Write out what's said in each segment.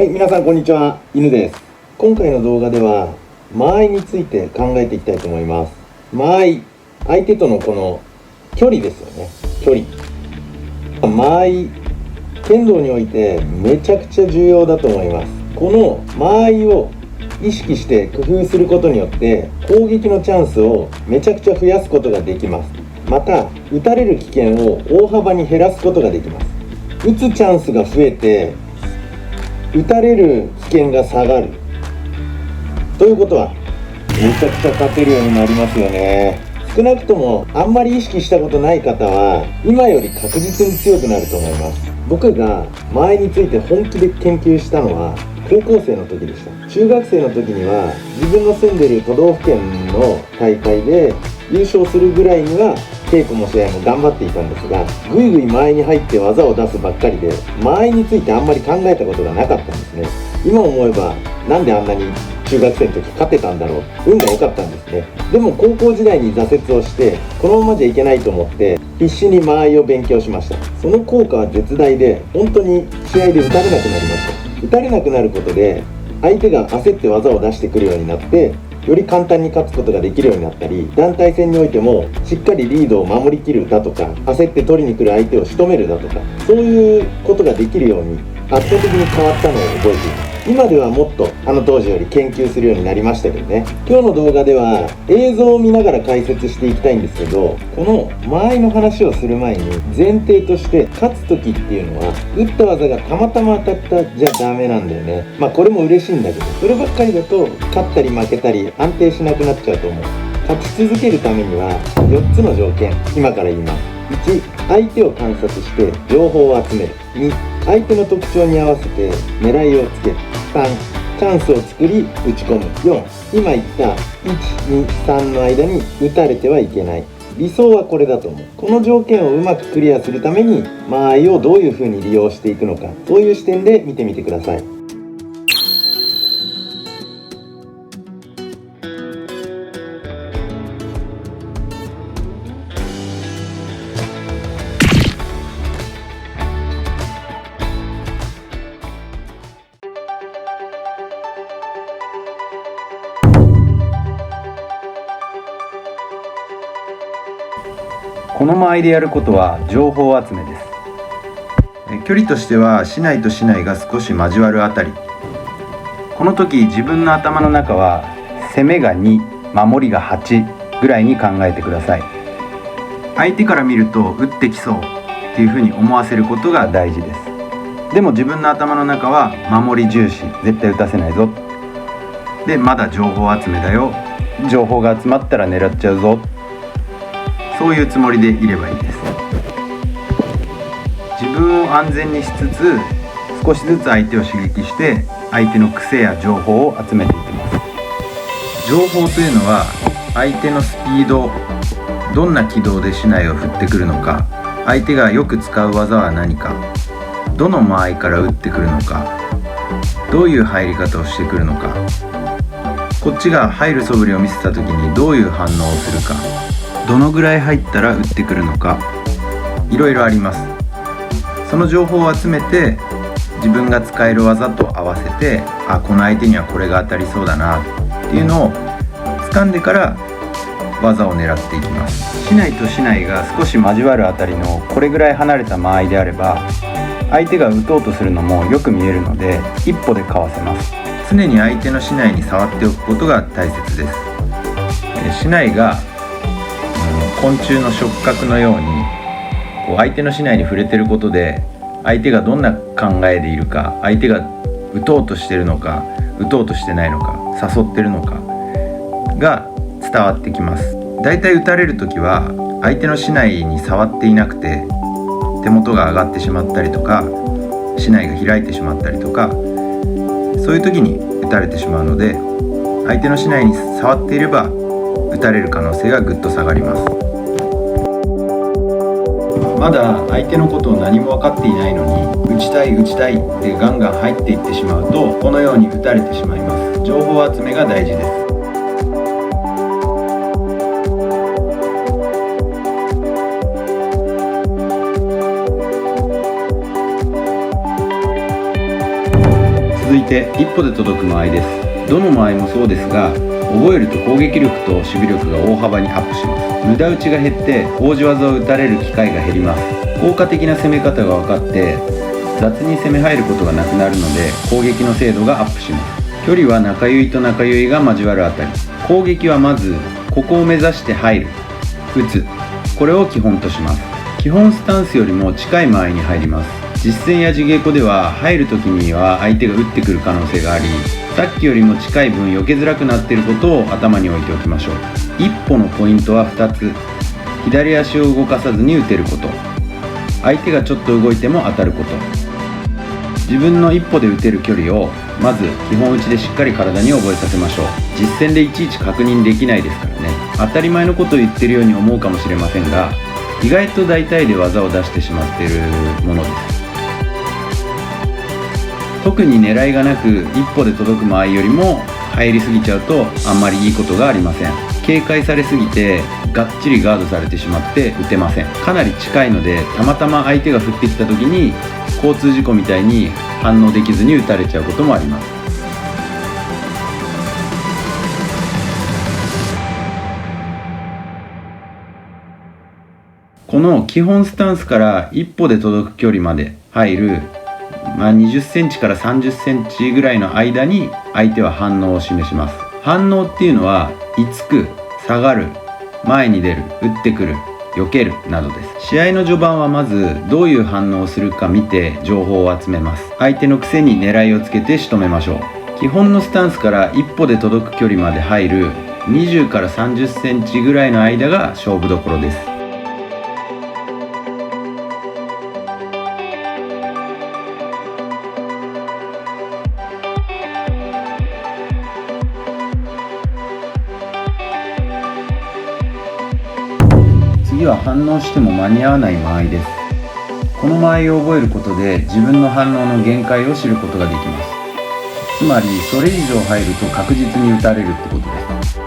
はい、皆さんこんにちは、犬です。今回の動画では間合いについて考えていきたいと思います。間合い、相手とのこの距離ですよね。距離。間合い、剣道においてめちゃくちゃ重要だと思います。この間合いを意識して工夫することによって攻撃のチャンスをめちゃくちゃ増やすことができます。また打たれる危険を大幅に減らすことができます。打つチャンスが増えて打たれる危険が下がるということはめちゃくちゃ勝てるようになりますよね。少なくともあんまり意識したことない方は今より確実に強くなると思います。僕が間合いについて本気で研究したのは高校生の時でした。中学生の時には自分の住んでる都道府県の大会で優勝するぐらいには稽古も試合も頑張っていたんですが、ぐいぐい間合いに入って技を出すばっかりで間合いについてあんまり考えたことがなかったんですね。今思えばなんであんなに中学生の時勝てたんだろう、運が良かったんですね。でも高校時代に挫折をしてこのままじゃいけないと思って必死に間合いを勉強しました。その効果は絶大で本当に試合で打たれなくなりました。打たれなくなることで相手が焦って技を出してくるようになってより簡単に勝つことができるようになったり、団体戦においてもしっかりリードを守りきるだとか、焦って取りに来る相手を仕留めるだとか、そういうことができるように圧倒的に変わったのを覚えています。今ではもっとあの当時より研究するようになりましたけどね。今日の動画では映像を見ながら解説していきたいんですけど、この間合いの話をする前に前提として勝つ時っていうのは打った技がたまたま当たったじゃダメなんだよね。これも嬉しいんだけど、そればっかりだと勝ったり負けたり安定しなくなっちゃうと思う。勝ち続けるためには4つの条件、今から言います。1、相手を観察して情報を集める。2、相手の特徴に合わせて狙いをつける。3、チャンスを作り打ち込む。4、今言った1、2、3の間に打たれてはいけない。理想はこれだと思う。この条件をうまくクリアするために間合いをどういうふうに利用していくのか、そういう視点で見てみてください。この間合いでやることは情報集めです。距離としては竹刀と竹刀が少し交わるあたり、この時自分の頭の中は攻めが2、守りが8ぐらいに考えてください。相手から見ると打ってきそうっていうふうに思わせることが大事です。でも自分の頭の中は守り重視、絶対打たせないぞ、でまだ情報集めだよ、情報が集まったら狙っちゃうぞ、そういうつもりでいればいいです。自分を安全にしつつ少しずつ相手を刺激して相手の癖や情報を集めていきます。情報というのは相手のスピード、どんな軌道で竹刀を振ってくるのか、相手がよく使う技は何か、どの間合いから打ってくるのか、どういう入り方をしてくるのか、こっちが入る素振りを見せた時にどういう反応をするか、どのぐらい入ったら打ってくるのか、いろいろあります。その情報を集めて自分が使える技と合わせて、この相手にはこれが当たりそうだなっていうのを掴んでから技を狙っていきます。竹刀と竹刀が少し交わるあたりのこれぐらい離れた間合いであれば相手が打とうとするのもよく見えるので一歩でかわせます。常に相手の竹刀に触っておくことが大切です。竹刀が昆虫の触覚のように相手の竹刀に触れてることで相手がどんな考えでいるか、相手が打とうとしてるのか打とうとしてないのか、誘ってるのかが伝わってきます。だいたい打たれるときは相手の竹刀に触っていなくて手元が上がってしまったりとか竹刀が開いてしまったりとか、そういう時に打たれてしまうので、相手の竹刀に触っていれば打たれる可能性がぐっと下がります。まだ相手のことを何も分かっていないのに打ちたいでガンガン入っていってしまうとこのように打たれてしまいます。情報集めが大事です。続いして一歩で届く間合いです。どの間合いもそうですが、覚えると攻撃力と守備力が大幅にアップします。無駄打ちが減って応じ技を打たれる機会が減ります。効果的な攻め方が分かって雑に攻め入ることがなくなるので、攻撃の精度がアップします。距離は中指と中指が交わるあたり。攻撃はまずここを目指して入る、打つ、これを基本とします。基本スタンスよりも近い間合いに入ります。実戦や地稽古では入る時には相手が打ってくる可能性があり、さっきよりも近い分避けづらくなっていることを頭に置いておきましょう。一歩のポイントは2つ。左足を動かさずに打てること、相手がちょっと動いても当たること。自分の一歩で打てる距離をまず基本打ちでしっかり体に覚えさせましょう。実戦でいちいち確認できないですからね。当たり前のことを言ってるように思うかもしれませんが、意外と大体で技を出してしまっているものです。特に狙いがなく一歩で届く間合いよりも入りすぎちゃうとあんまりいいことがありません。警戒されすぎてがっちりガードされてしまって打てません。かなり近いので、たまたま相手が振ってきた時に交通事故みたいに反応できずに打たれちゃうこともあります。この基本スタンスから一歩で届く距離まで入る、20センチから30センチぐらいの間に相手は反応を示します。反応っていうのは、居つく、下がる、前に出る、打ってくる、避けるなどです。試合の序盤はまずどういう反応をするか見て情報を集めます。相手の癖に狙いをつけて仕留めましょう。基本のスタンスから一歩で届く距離まで入る20から30センチぐらいの間が勝負どころです。次は反応しても間に合わない間合いです。この間合いを覚えることで自分の反応の限界を知ることができます。つまりそれ以上入ると確実に打たれるってことです。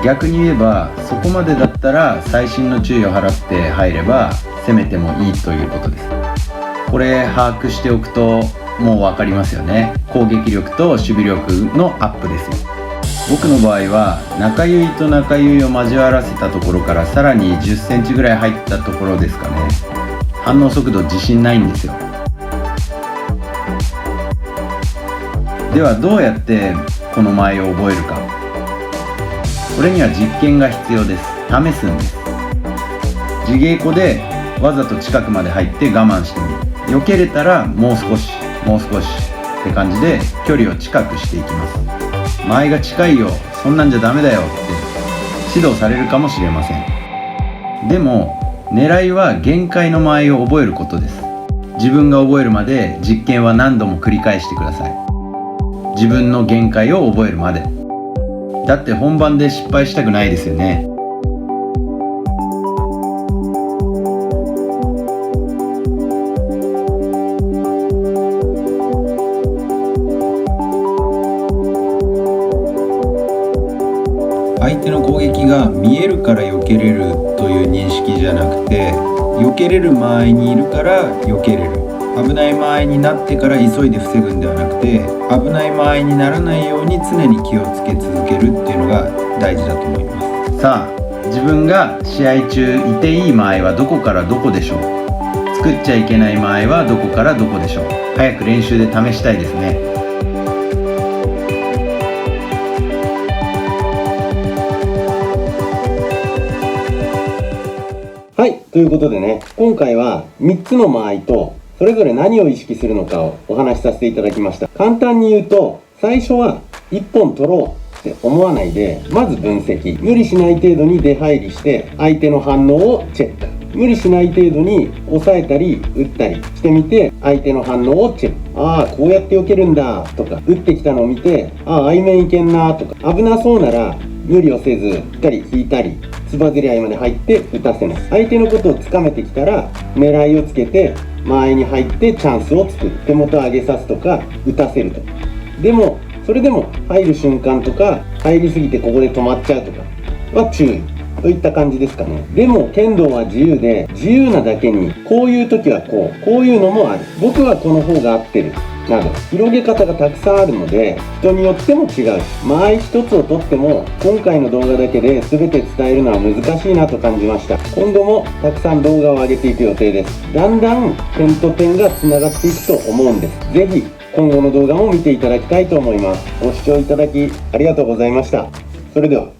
逆に言えば、そこまでだったら細心の注意を払って入れば攻めてもいいということです。これ把握しておくともう分かりますよね。攻撃力と守備力のアップですよ。僕の場合は中指と中指を交わらせたところからさらに10センチぐらい入ったところですかね。反応速度自信ないんですよ。ではどうやってこの間合いを覚えるか。これには実験が必要です。試すんです。地稽古でわざと近くまで入って我慢してみる。避けれたらもう少しって感じで距離を近くしていきます。間合いが近いよ、そんなんじゃダメだよって指導されるかもしれません。でも狙いは限界の間合いを覚えることです。自分が覚えるまで実験は何度も繰り返してください。自分の限界を覚えるまで。だって本番で失敗したくないですよね。相手の攻撃が見えるから避けれるという認識じゃなくて、避けれる間合いにいるから避けれる。危ない間合いになってから急いで防ぐんではなくて、危ない間合いにならないように常に気をつけ続けるっていうのが大事だと思います。さあ、自分が試合中いていい間合いはどこからどこでしょう。作っちゃいけない間合いはどこからどこでしょう。早く練習で試したいですね。はい、ということでね、今回は3つの間合いとそれぞれ何を意識するのかをお話しさせていただきました。簡単に言うと、最初は1本取ろうって思わないで、まず分析。無理しない程度に出入りして相手の反応をチェック。無理しない程度に抑えたり打ったりしてみて相手の反応をチェック。ああ、こうやって避けるんだとか、打ってきたのを見て、ああ、相面いけんなとか、危なそうなら無理をせずしっかり引いたり、つばぜり合いまで入って打たせない。相手のことをつかめてきたら狙いをつけて間合いに入ってチャンスを作る。手元を上げさすとか打たせるとか。でもそれでも入る瞬間とか入りすぎてここで止まっちゃうとかは注意といった感じですかね。でも剣道は自由で、自由なだけにこういう時はこういうのもある。僕はこの方が合ってるなど広げ方がたくさんあるので人によっても違う。間合い一つをとっても今回の動画だけで全て伝えるのは難しいなと感じました。今後もたくさん動画を上げていく予定です。だんだん点と点がつながっていくと思うんです。ぜひ今後の動画も見ていただきたいと思います。ご視聴いただきありがとうございました。それでは。